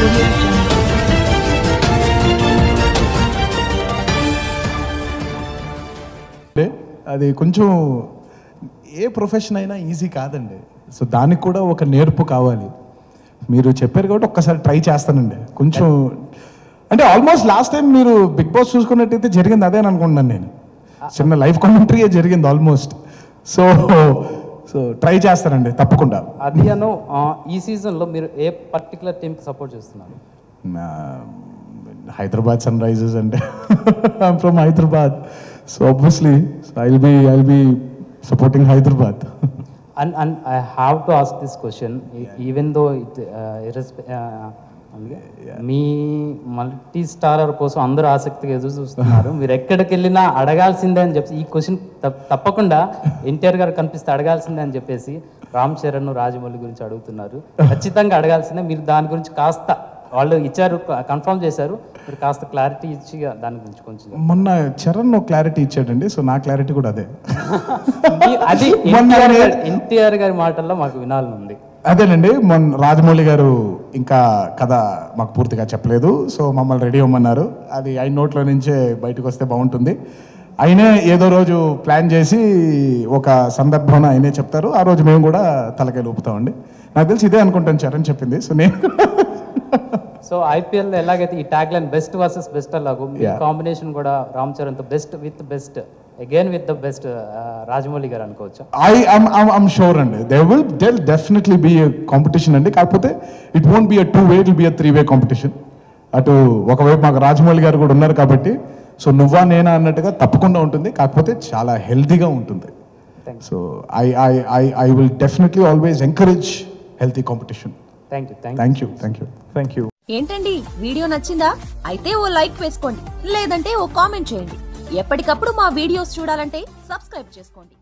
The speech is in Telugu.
Audio Jungle. అది కొంచెం ఏ ప్రొఫెషన్ అయినా ఈజీ కాదండి. సో దానికి కూడా ఒక నేర్పు కావాలి. మీరు చెప్పారు కాబట్టి ఒక్కసారి ట్రై చేస్తానండి. కొంచెం అంటే ఆల్మోస్ట్ లాస్ట్ టైం మీరు బిగ్ బాస్ చూసుకున్నట్టయితే జరిగింది అదే అని అనుకుంటున్నాను నేను. చిన్న లైఫ్ కామెంటరీ జరిగింది ఆల్మోస్ట్. సో సో ట్రై చేస్తానండి తప్పకుండా. అది అను ఈ సీజన్లో మీరు ఏ పర్టికులర్ టీమ్కి సపోర్ట్ చేస్తున్నారు? హైదరాబాద్ సన్ రైజర్స్ అంటే I'm from Hyderabad. So obviously I'll be supporting Hyderabad. And I have to ask this question, even though it me multi starrer కోసం అందరూ ఆసక్తిగా ఎదురు చూస్తున్నారు. మీరు ఎక్కడికి వెళ్ళినా అడగాల్సిందే అని చెప్పి ఈ క్వశ్చన్ తప్పకుండా ఎన్టీఆర్ గారు కనిపిస్తే అడగాల్సిందే అని చెప్పేసి రామ్ చరణ్ రాజమౌళి గురించి అడుగుతున్నారు. ఖచ్చితంగా అడగాల్సిందే. మీరు దాని గురించి కాస్త వాళ్ళు ఇచ్చారు, కన్ఫర్మ్ చేశారు, మీరు కాస్త క్లారిటీ ఇచ్చి దాని గురించి కొంచెం. మొన్న చరణ్ క్లారిటీ ఇచ్చాడండి. సో నా క్లారిటీ కూడా అదే. అది ఎన్టీఆర్ గారి మాటల్లో మాకు వినాలని ఉంది. అదేనండి, మొన్న రాజమౌళి గారు ఇంకా కథ మాకు పూర్తిగా చెప్పలేదు. సో మమ్మల్ని రెడీ అవ్వమన్నారు. అది ఆయన నోట్లో నుంచే బయటకు వస్తే బాగుంటుంది. ఆయనే ఏదో రోజు ప్లాన్ చేసి ఒక సందర్భంలో ఆయనే చెప్తారు. ఆ రోజు మేము కూడా తలకాయలు ఊపుతామండి. నాకు తెలిసి ఇదే అనుకుంటాను చరణ్ చెప్పింది. సో నేను సో ఐపీఎల్ ఎలాగైతే ఈ tag line best versus best అలాగూ మీ కాంబినేషన్ కూడా రామ్ చరణ్ తో best with best again with the best Rajamouli గారు అనుకోవచ్చు. ఐఎమ్ షూర్ అండి they'll definitely be a competition అండి. కాకపోతే it won't be a 2-way, it will be a 3-way competition. అటు ఒకవైపు మాకు రాజమౌళి గారు కూడా ఉన్నారు కాబట్టి సో నువ్వా నేనా అన్నట్టుగా తప్పకుండా ఉంటుంది. కాకపోతే చాలా హెల్తీగా ఉంటుంది. So I will definitely always encourage healthy competition. Thank you. ఏంటండి వీడియో నచ్చిందా? అయితే ఓ లైక్ వేసుకోండి, లేదంటే ఓ కామెంట్ చేయండి. ఎప్పటికప్పుడు మా వీడియోస్ చూడాలంటే సబ్స్క్రైబ్ చేసుకోండి.